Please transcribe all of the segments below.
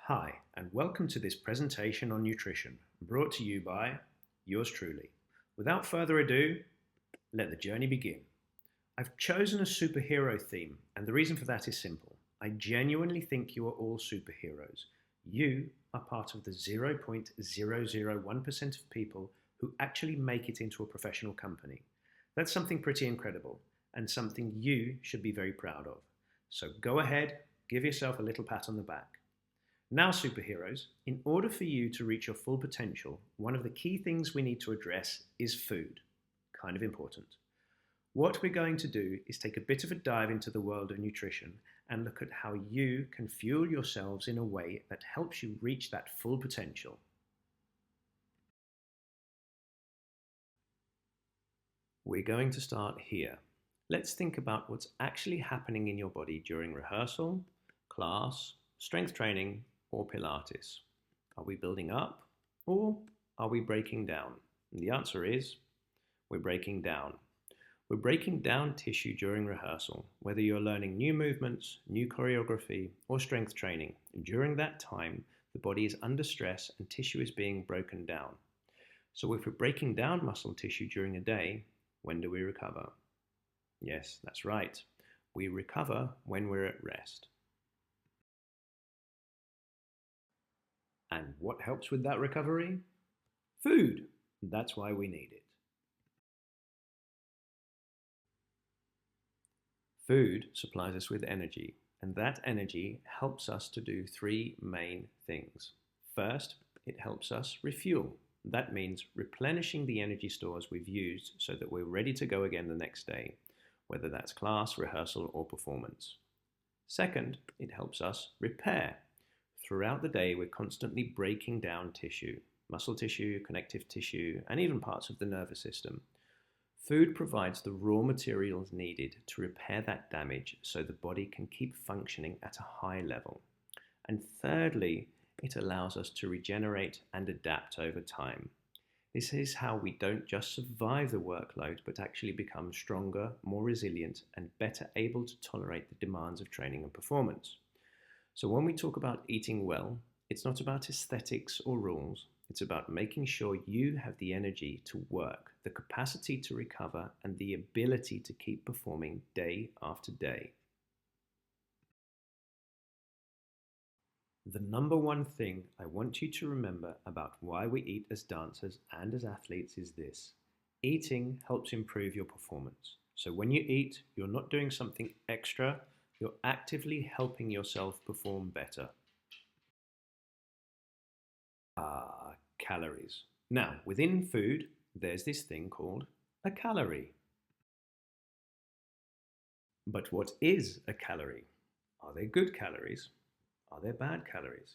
Hi, and welcome to this presentation on nutrition, brought to you by yours truly. Without further ado, let the journey begin. I've chosen a superhero theme, and the reason for that is simple. I genuinely think you are all superheroes. You are part of the 0.001% of people who actually make it into a professional company. That's something pretty incredible, and something you should be very proud of. So go ahead, give yourself a little pat on the back. Now, superheroes, in order for you to reach your full potential, one of the key things we need to address is food. Kind of important. What we're going to do is take a bit of a dive into the world of nutrition and look at how you can fuel yourselves in a way that helps you reach that full potential. We're going to start here. Let's think about what's actually happening in your body during rehearsal, class, strength training, or Pilates. Are we building up or are we breaking down? And the answer is we're breaking down. We're breaking down tissue during rehearsal, whether you're learning new movements, new choreography, or strength training. During that time, the body is under stress and tissue is being broken down. So if we're breaking down muscle tissue during a day, when do we recover? Yes, that's right. We recover when we're at rest. And what helps with that recovery? Food. That's why we need it. Food supplies us with energy, and that energy helps us to do three main things. First, it helps us refuel. That means replenishing the energy stores we've used so that we're ready to go again the next day, whether that's class, rehearsal, or performance. Second, it helps us repair. Throughout the day, we're constantly breaking down tissue, muscle tissue, connective tissue, and even parts of the nervous system. Food provides the raw materials needed to repair that damage so the body can keep functioning at a high level. And thirdly, it allows us to regenerate and adapt over time. This is how we don't just survive the workload, but actually become stronger, more resilient, and better able to tolerate the demands of training and performance. So when we talk about eating well, it's not about aesthetics or rules. It's about making sure you have the energy to work, the capacity to recover, and the ability to keep performing day after day. The number one thing I want you to remember about why we eat as dancers and as athletes is this. Eating helps improve your performance. So when you eat, you're not doing something extra, you're actively helping yourself perform better. Calories. Now, within food, there's this thing called a calorie. But what is a calorie? Are there good calories? Are there bad calories?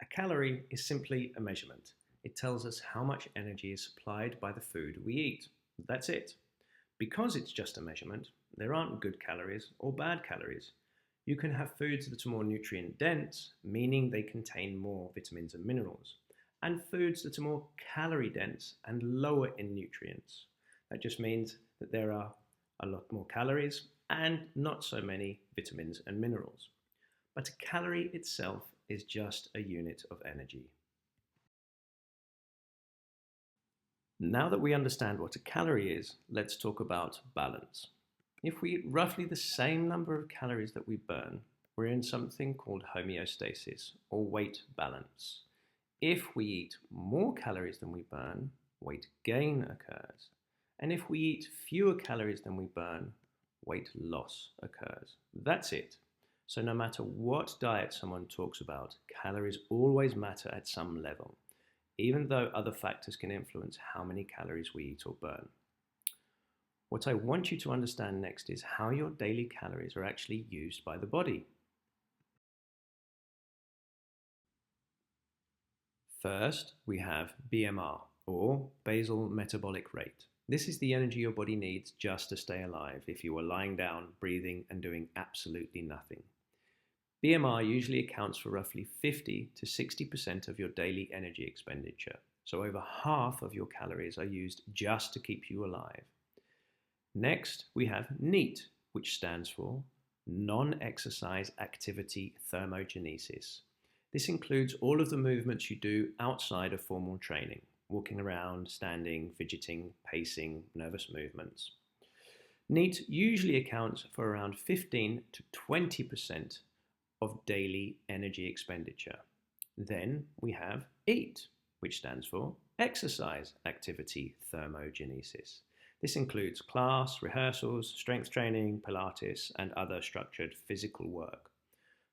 A calorie is simply a measurement. It tells us how much energy is supplied by the food we eat. That's it. Because it's just a measurement, there aren't good calories or bad calories. You can have foods that are more nutrient dense, meaning they contain more vitamins and minerals, and foods that are more calorie dense and lower in nutrients. That just means that there are a lot more calories and not so many vitamins and minerals. But a calorie itself is just a unit of energy. Now that we understand what a calorie is, let's talk about balance. If we eat roughly the same number of calories that we burn, we're in something called homeostasis, or weight balance. If we eat more calories than we burn, weight gain occurs. And if we eat fewer calories than we burn, weight loss occurs. That's it. So no matter what diet someone talks about, calories always matter at some level, even though other factors can influence how many calories we eat or burn. What I want you to understand next is how your daily calories are actually used by the body. First, we have BMR, or basal metabolic rate. This is the energy your body needs just to stay alive if you are lying down, breathing, and doing absolutely nothing. BMR usually accounts for roughly 50 to 60% of your daily energy expenditure, so over half of your calories are used just to keep you alive. Next, we have NEAT, which stands for non-exercise activity thermogenesis. This includes all of the movements you do outside of formal training: walking around, standing, fidgeting, pacing, nervous movements. NEAT usually accounts for around 15 to 20% of daily energy expenditure. Then we have EAT, which stands for Exercise Activity Thermogenesis. This includes class, rehearsals, strength training, Pilates, and other structured physical work.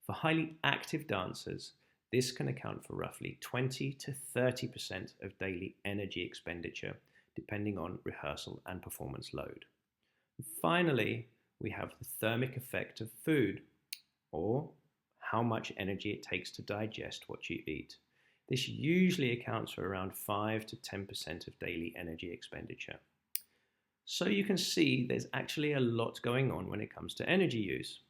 For highly active dancers, this can account for roughly 20 to 30% of daily energy expenditure, depending on rehearsal and performance load. Finally, we have the thermic effect of food, or how much energy it takes to digest what you eat. This usually accounts for around 5 to 10% of daily energy expenditure. So you can see there's actually a lot going on when it comes to energy use.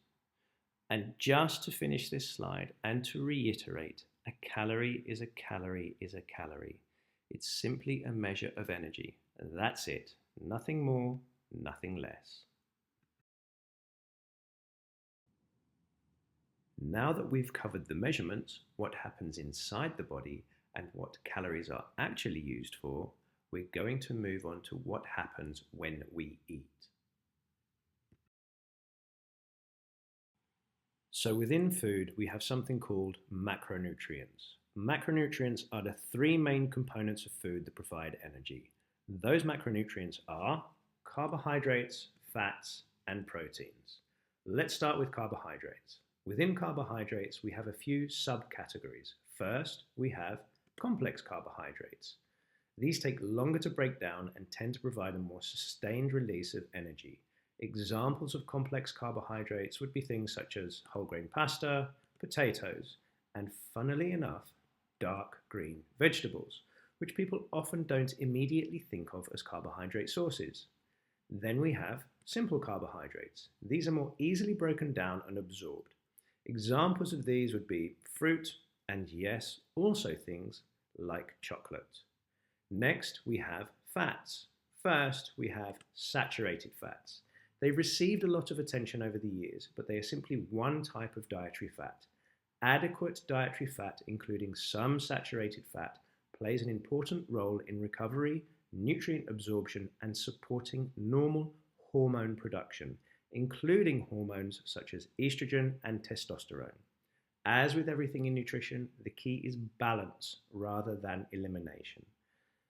And just to finish this slide and to reiterate, a calorie is a calorie is a calorie. It's simply a measure of energy. That's it. Nothing more, nothing less. Now that we've covered the measurements, what happens inside the body, and what calories are actually used for, we're going to move on to what happens when we eat. So within food, we have something called macronutrients. Macronutrients are the three main components of food that provide energy. Those macronutrients are carbohydrates, fats, and proteins. Let's start with carbohydrates. Within carbohydrates, we have a few subcategories. First, we have complex carbohydrates. These take longer to break down and tend to provide a more sustained release of energy. Examples of complex carbohydrates would be things such as whole grain pasta, potatoes, and funnily enough, dark green vegetables, which people often don't immediately think of as carbohydrate sources. Then we have simple carbohydrates. These are more easily broken down and absorbed. Examples of these would be fruit, and yes, also things like chocolate. Next, we have fats. First, we have saturated fats. They've received a lot of attention over the years, but they are simply one type of dietary fat. Adequate dietary fat, including some saturated fat, plays an important role in recovery, nutrient absorption, and supporting normal hormone production, including hormones such as estrogen and testosterone. As with everything in nutrition, the key is balance rather than elimination.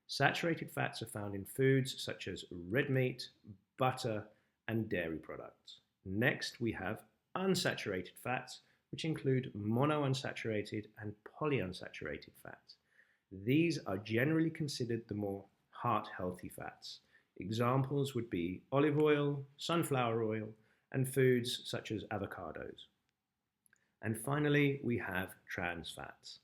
Saturated fats are found in foods such as red meat, butter, and dairy products. Next, we have unsaturated fats, which include monounsaturated and polyunsaturated fats. These are generally considered the more heart-healthy fats. Examples would be olive oil, sunflower oil, and foods such as avocados. And finally, we have trans fats.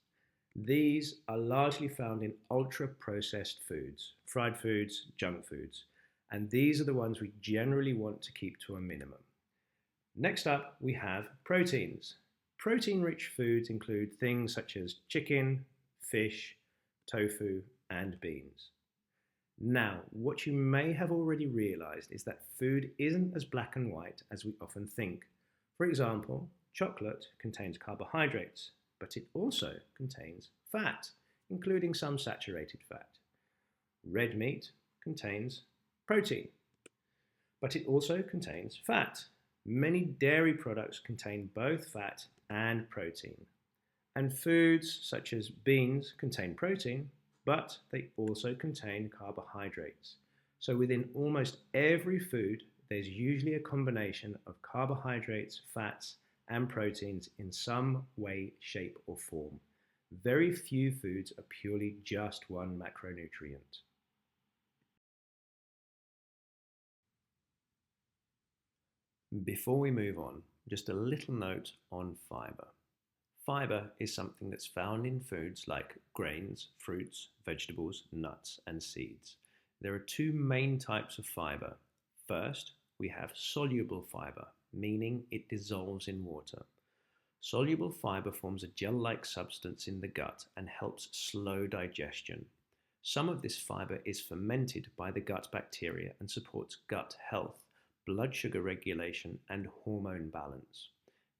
These are largely found in ultra-processed foods, fried foods, junk foods, and these are the ones we generally want to keep to a minimum. Next up, we have proteins. Protein-rich foods include things such as chicken, fish, tofu, and beans. Now, what you may have already realized is that food isn't as black and white as we often think. For example, chocolate contains carbohydrates, but it also contains fat, including some saturated fat. Red meat contains protein, but it also contains fat. Many dairy products contain both fat and protein. And foods such as beans contain protein, but they also contain carbohydrates. So within almost every food, there's usually a combination of carbohydrates, fats, and proteins in some way, shape, or form. Very few foods are purely just one macronutrient. Before we move on, just a little note on fibre. Fibre is something that's found in foods like grains, fruits, vegetables, nuts, and seeds. There are two main types of fibre. First, we have soluble fibre, meaning it dissolves in water. Soluble fibre forms a gel-like substance in the gut and helps slow digestion. Some of this fibre is fermented by the gut bacteria and supports gut health, blood sugar regulation, and hormone balance.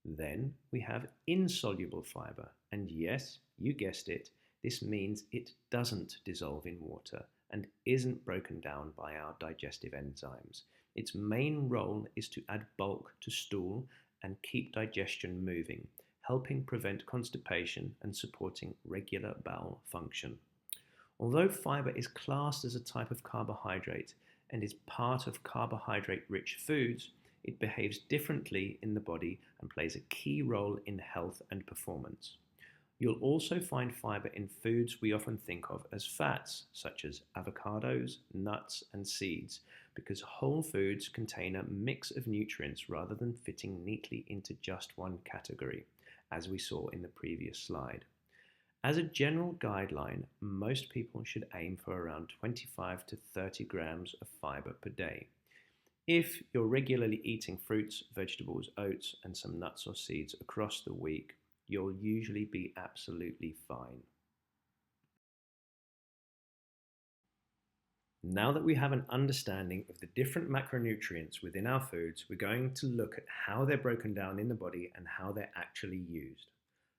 Then we have insoluble fibre, and yes, you guessed it, this means it doesn't dissolve in water and isn't broken down by our digestive enzymes. Its main role is to add bulk to stool and keep digestion moving, helping prevent constipation and supporting regular bowel function. Although fibre is classed as a type of carbohydrate and is part of carbohydrate-rich foods, it behaves differently in the body and plays a key role in health and performance. You'll also find fibre in foods we often think of as fats, such as avocados, nuts, and seeds, because whole foods contain a mix of nutrients rather than fitting neatly into just one category, as we saw in the previous slide. As a general guideline, most people should aim for around 25 to 30 grams of fibre per day. If you're regularly eating fruits, vegetables, oats, and some nuts or seeds across the week, you'll usually be absolutely fine. Now that we have an understanding of the different macronutrients within our foods, we're going to look at how they're broken down in the body and how they're actually used.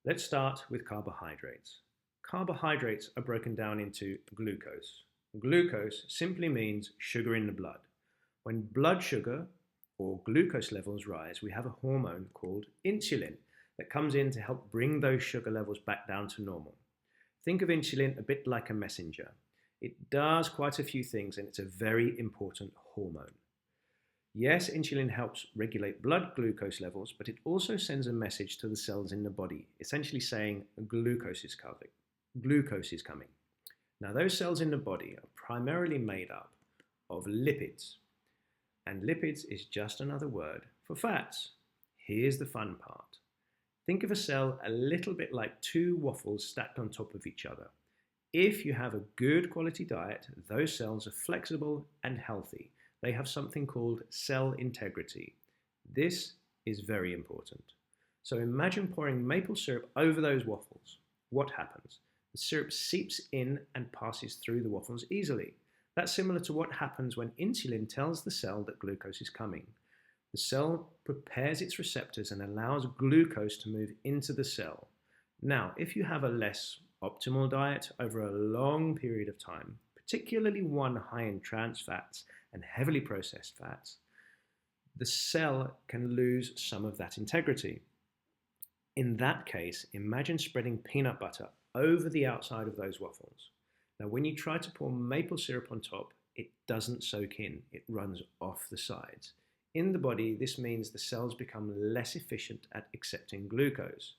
Let's start with carbohydrates. Carbohydrates are broken down into glucose. Glucose simply means sugar in the blood. When blood sugar or glucose levels rise, we have a hormone called insulin that comes in to help bring those sugar levels back down to normal. Think of insulin a bit like a messenger. It does quite a few things and it's a very important hormone. Yes, insulin helps regulate blood glucose levels, but it also sends a message to the cells in the body, essentially saying glucose is coming. Now, those cells in the body are primarily made up of lipids, and lipids is just another word for fats. Here's the fun part. Think of a cell a little bit like two waffles stacked on top of each other. If you have a good quality diet, those cells are flexible and healthy. They have something called cell integrity. This is very important. So imagine pouring maple syrup over those waffles. What happens? The syrup seeps in and passes through the waffles easily. That's similar to what happens when insulin tells the cell that glucose is coming. The cell prepares its receptors and allows glucose to move into the cell. Now, if you have a less optimal diet over a long period of time, particularly one high in trans fats and heavily processed fats, the cell can lose some of that integrity. In that case, imagine spreading peanut butter over the outside of those waffles. Now, when you try to pour maple syrup on top, it doesn't soak in, it runs off the sides. In the body, this means the cells become less efficient at accepting glucose.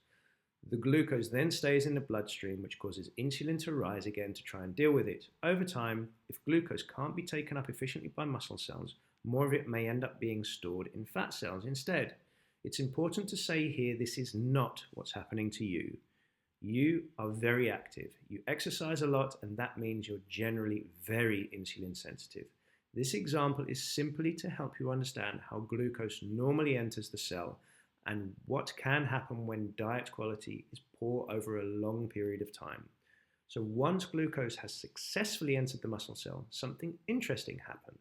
The glucose then stays in the bloodstream, which causes insulin to rise again to try and deal with it. Over time, if glucose can't be taken up efficiently by muscle cells, more of it may end up being stored in fat cells instead. It's important to say here this is not what's happening to you. You are very active. You exercise a lot, and that means you're generally very insulin sensitive. This example is simply to help you understand how glucose normally enters the cell and what can happen when diet quality is poor over a long period of time. So once glucose has successfully entered the muscle cell, something interesting happens.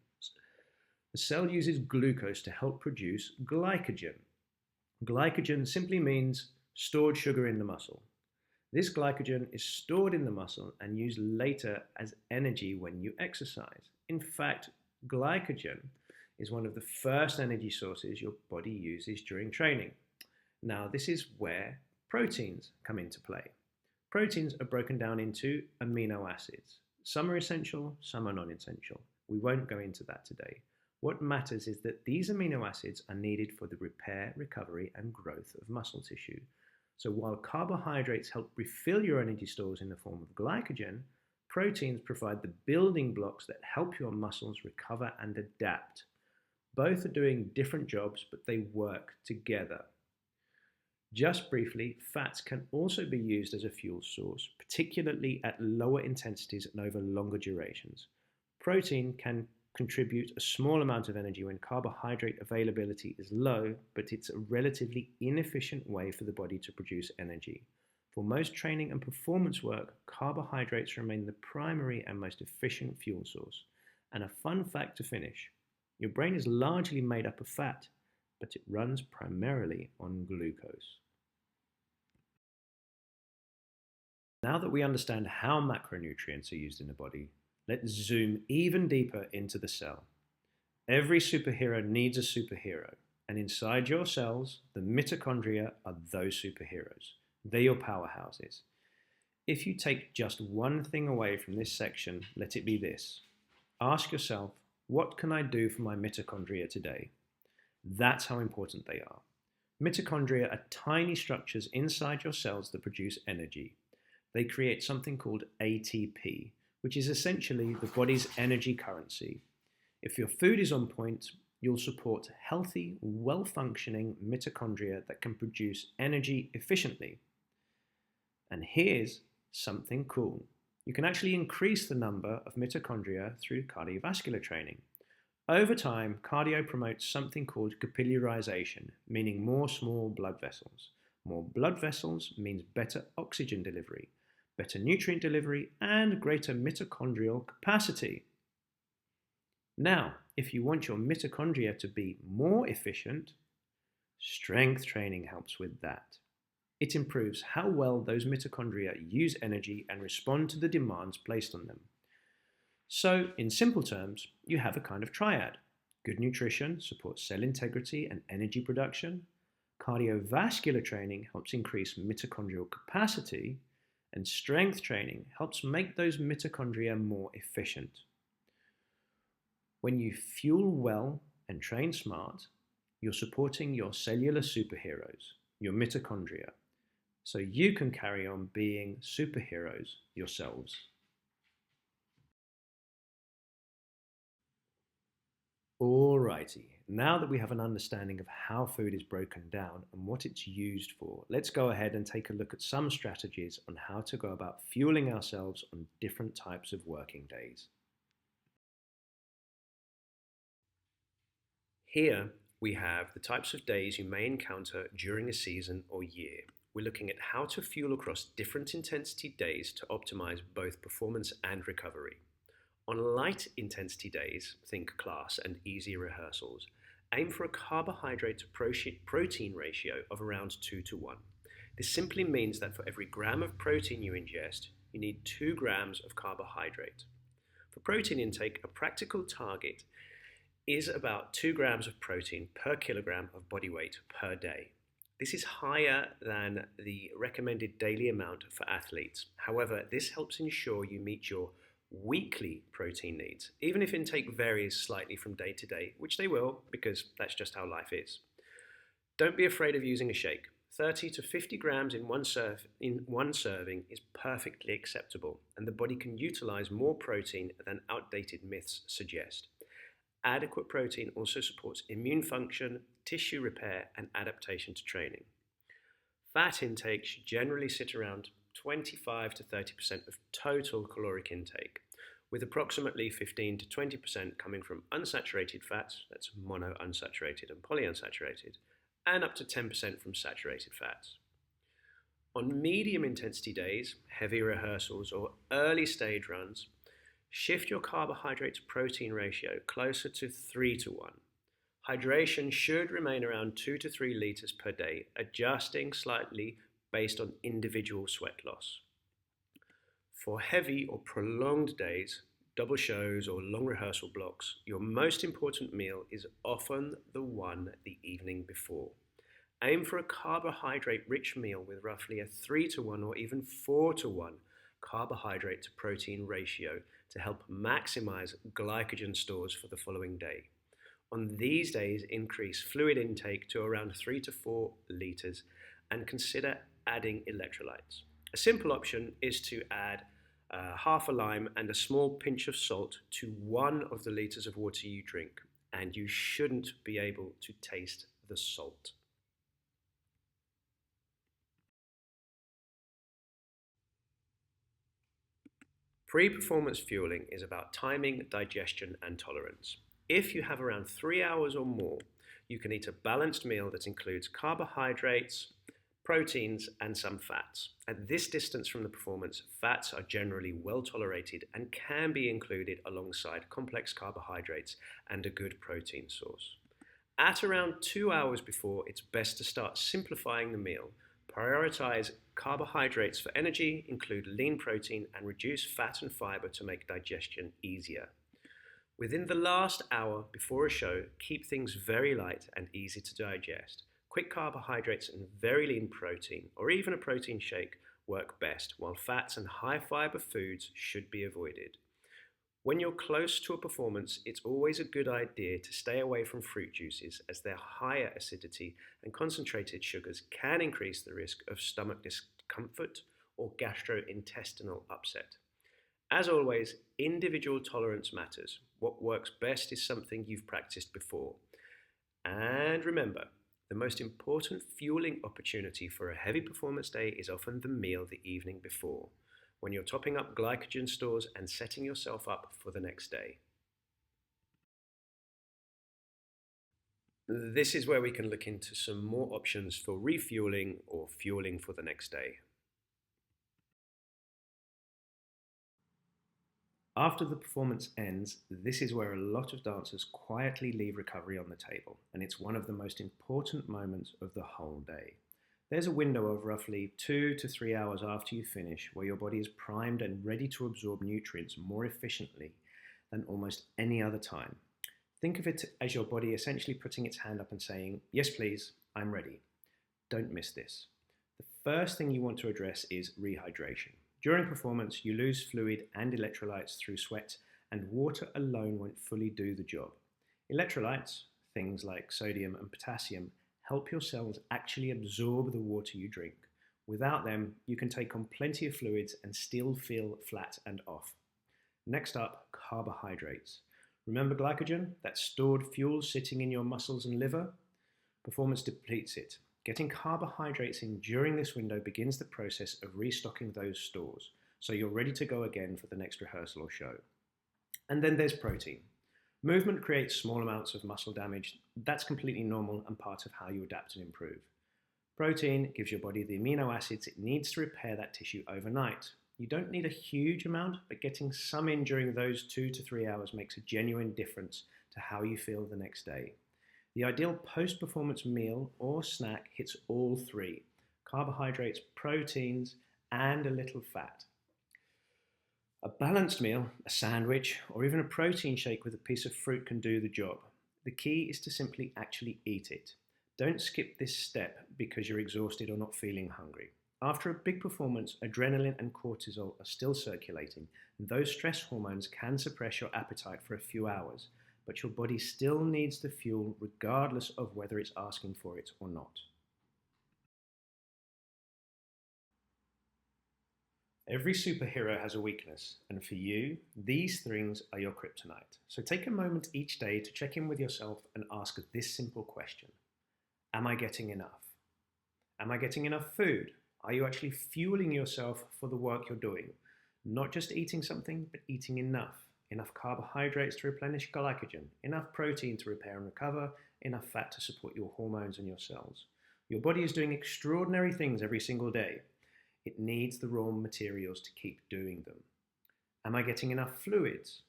The cell uses glucose to help produce glycogen. Glycogen simply means stored sugar in the muscle. This glycogen is stored in the muscle and used later as energy when you exercise. In fact, glycogen is one of the first energy sources your body uses during training. Now, this is where proteins come into play. Proteins are broken down into amino acids. Some are essential, some are non-essential. We won't go into that today. What matters is that these amino acids are needed for the repair, recovery, and growth of muscle tissue. So while carbohydrates help refill your energy stores in the form of glycogen, proteins provide the building blocks that help your muscles recover and adapt. Both are doing different jobs, but they work together. Just briefly, fats can also be used as a fuel source, particularly at lower intensities and over longer durations. Protein can contribute a small amount of energy when carbohydrate availability is low, but it's a relatively inefficient way for the body to produce energy. For most training and performance work, carbohydrates remain the primary and most efficient fuel source. And a fun fact to finish, your brain is largely made up of fat, but it runs primarily on glucose. Now that we understand how macronutrients are used in the body, let's zoom even deeper into the cell. Every superhero needs a superhero, and inside your cells, the mitochondria are those superheroes. They're your powerhouses. If you take just one thing away from this section, let it be this. Ask yourself, what can I do for my mitochondria today? That's how important they are. Mitochondria are tiny structures inside your cells that produce energy. They create something called ATP, which is essentially the body's energy currency. If your food is on point, you'll support healthy, well-functioning mitochondria that can produce energy efficiently. And here's something cool. You can actually increase the number of mitochondria through cardiovascular training. Over time, cardio promotes something called capillarization, meaning more small blood vessels. More blood vessels means better oxygen delivery, better nutrient delivery, and greater mitochondrial capacity. Now, if you want your mitochondria to be more efficient, strength training helps with that. It improves how well those mitochondria use energy and respond to the demands placed on them. So, in simple terms, you have a kind of triad. Good nutrition supports cell integrity and energy production. Cardiovascular training helps increase mitochondrial capacity. And strength training helps make those mitochondria more efficient. When you fuel well and train smart, you're supporting your cellular superheroes, your mitochondria, so you can carry on being superheroes yourselves. Alrighty, now that we have an understanding of how food is broken down and what it's used for, let's go ahead and take a look at some strategies on how to go about fueling ourselves on different types of working days. Here we have the types of days you may encounter during a season or year. We're looking at how to fuel across different intensity days to optimize both performance and recovery. On light intensity days, think class and easy rehearsals, aim for a carbohydrate to protein ratio of around 2:1. This simply means that for every gram of protein you ingest, you need 2 grams of carbohydrate. For protein intake, a practical target is about 2 grams of protein per kilogram of body weight per day. This is higher than the recommended daily amount for athletes. However, this helps ensure you meet your weekly protein needs, even if intake varies slightly from day to day, which they will, because that's just how life is. Don't be afraid of using a shake. 30 to 50 grams in one serving is perfectly acceptable, and the body can utilize more protein than outdated myths suggest. Adequate protein also supports immune function, tissue repair, and adaptation to training. Fat intake should generally sit around 25 to 30% of total caloric intake, with approximately 15 to 20% coming from unsaturated fats, that's monounsaturated and polyunsaturated, and up to 10% from saturated fats. On medium intensity days, heavy rehearsals, or early stage runs, shift your carbohydrate to protein ratio closer to 3:1. Hydration should remain around 2 to 3 liters per day, adjusting slightly based on individual sweat loss. For heavy or prolonged days, double shows or long rehearsal blocks, your most important meal is often the one the evening before. Aim for a carbohydrate-rich meal with roughly a 3:1 or even 4:1 carbohydrate to protein ratio to help maximize glycogen stores for the following day. On these days, increase fluid intake to around 3 to 4 liters and consider adding electrolytes. A simple option is to add half a lime and a small pinch of salt to 1 of the liters of water you drink, and you shouldn't be able to taste the salt. Pre-performance fueling is about timing, digestion, and tolerance. If you have around 3 hours or more, you can eat a balanced meal that includes carbohydrates, proteins, and some fats. At this distance from the performance, fats are generally well tolerated and can be included alongside complex carbohydrates and a good protein source. At around 2 hours before, it's best to start simplifying the meal, Prioritize carbohydrates for energy, include lean protein, and reduce fat and fiber to make digestion easier. Within the last hour before a show, keep things very light and easy to digest. Quick carbohydrates and very lean protein, or even a protein shake, work best, while fats and high fiber foods should be avoided. When you're close to a performance, it's always a good idea to stay away from fruit juices, as their higher acidity and concentrated sugars can increase the risk of stomach discomfort or gastrointestinal upset. As always, individual tolerance matters. What works best is something you've practiced before. And remember, the most important fueling opportunity for a heavy performance day is often the meal the evening before, when you're topping up glycogen stores and setting yourself up for the next day. This is where we can look into some more options for refueling or fueling for the next day. After the performance ends, this is where a lot of dancers quietly leave recovery on the table, and it's one of the most important moments of the whole day. There's a window of roughly 2 to 3 hours after you finish where your body is primed and ready to absorb nutrients more efficiently than almost any other time. Think of it as your body essentially putting its hand up and saying, "Yes, please, I'm ready." Don't miss this. The first thing you want to address is rehydration. During performance, you lose fluid and electrolytes through sweat, and water alone won't fully do the job. Electrolytes, things like sodium and potassium, help your cells actually absorb the water you drink. Without them, you can take on plenty of fluids and still feel flat and off. Next up, carbohydrates. Remember glycogen, that stored fuel sitting in your muscles and liver? Performance depletes it. Getting carbohydrates in during this window begins the process of restocking those stores, so you're ready to go again for the next rehearsal or show. And then there's protein. Movement creates small amounts of muscle damage. That's completely normal and part of how you adapt and improve. Protein gives your body the amino acids it needs to repair that tissue overnight. You don't need a huge amount, but getting some in during those 2 to 3 hours makes a genuine difference to how you feel the next day. The ideal post-performance meal or snack hits all three: carbohydrates, proteins, and a little fat. A balanced meal, a sandwich, or even a protein shake with a piece of fruit can do the job. The key is to simply actually eat it. Don't skip this step because you're exhausted or not feeling hungry. After a big performance, adrenaline and cortisol are still circulating, and those stress hormones can suppress your appetite for a few hours, but your body still needs the fuel regardless of whether it's asking for it or not. Every superhero has a weakness, and for you, these things are your kryptonite. So take a moment each day to check in with yourself and ask this simple question: am I getting enough? Am I getting enough food? Are you actually fueling yourself for the work you're doing? Not just eating something, but eating enough. Enough carbohydrates to replenish glycogen, enough protein to repair and recover, enough fat to support your hormones and your cells. Your body is doing extraordinary things every single day. It needs the raw materials to keep doing them. Am I getting enough fluids?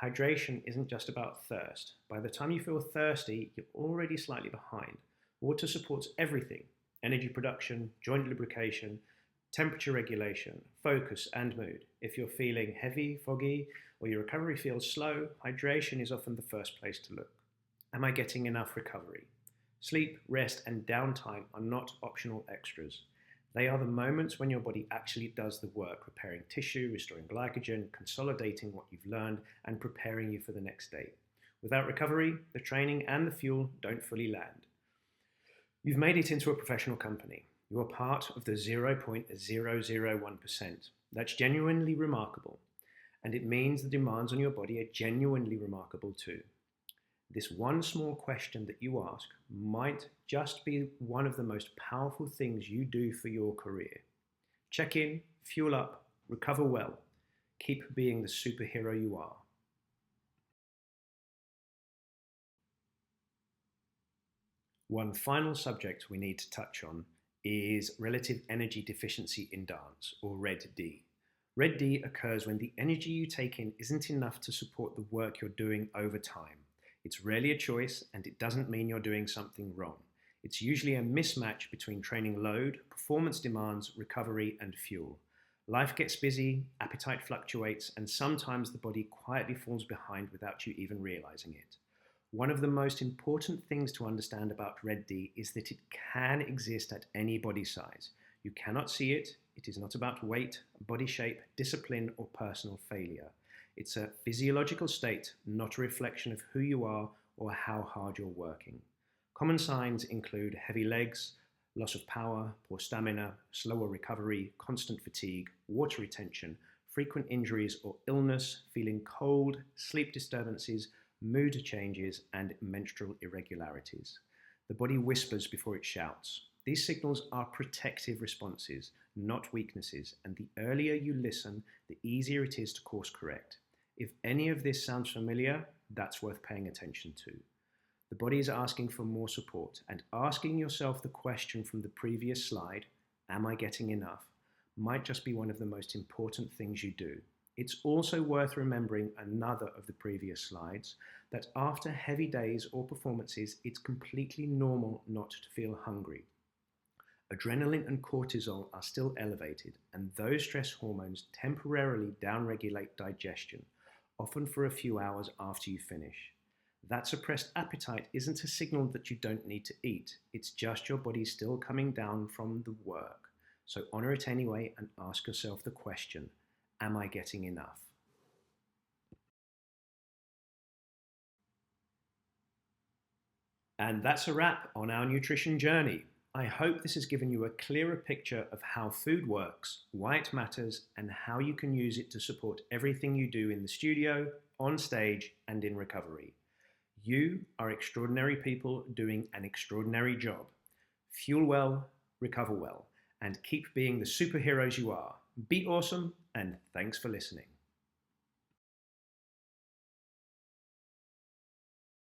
Hydration isn't just about thirst. By the time you feel thirsty, you're already slightly behind. Water supports everything: energy production, joint lubrication, temperature regulation, focus, and mood. If you're feeling heavy, foggy, or your recovery feels slow, hydration is often the first place to look. Am I getting enough recovery? Sleep, rest, and downtime are not optional extras. They are the moments when your body actually does the work, repairing tissue, restoring glycogen, consolidating what you've learned, and preparing you for the next day. Without recovery, the training and the fuel don't fully land. You've made it into a professional company. You are part of the 0.001%. That's genuinely remarkable. And it means the demands on your body are genuinely remarkable too. This one small question that you ask might just be one of the most powerful things you do for your career. Check in, fuel up, recover well. Keep being the superhero you are. One final subject we need to touch on is relative energy deficiency in dance, or RED-D. RED-D occurs when the energy you take in isn't enough to support the work you're doing over time. It's rarely a choice, and it doesn't mean you're doing something wrong. It's usually a mismatch between training load, performance demands, recovery, and fuel. Life gets busy, appetite fluctuates, and sometimes the body quietly falls behind without you even realizing it. One of the most important things to understand about Red D is that it can exist at any body size. You cannot see it. It is not about weight, body shape, discipline, or personal failure. It's a physiological state, not a reflection of who you are or how hard you're working. Common signs include heavy legs, loss of power, poor stamina, slower recovery, constant fatigue, water retention, frequent injuries or illness, feeling cold, sleep disturbances, mood changes, and menstrual irregularities. The body whispers before it shouts. These signals are protective responses, not weaknesses, and the earlier you listen, the easier it is to course correct. If any of this sounds familiar, that's worth paying attention to. The body is asking for more support, and asking yourself the question from the previous slide, am I getting enough, might just be one of the most important things you do. It's also worth remembering another of the previous slides, that after heavy days or performances, it's completely normal not to feel hungry. Adrenaline and cortisol are still elevated, and those stress hormones temporarily downregulate digestion, often for a few hours after you finish. That suppressed appetite isn't a signal that you don't need to eat. It's just your body still coming down from the work. So honor it anyway and ask yourself the question, am I getting enough? And that's a wrap on our nutrition journey. I hope this has given you a clearer picture of how food works, why it matters, and how you can use it to support everything you do in the studio, on stage, and in recovery. You are extraordinary people doing an extraordinary job. Fuel well, recover well, and keep being the superheroes you are. Be awesome, and thanks for listening.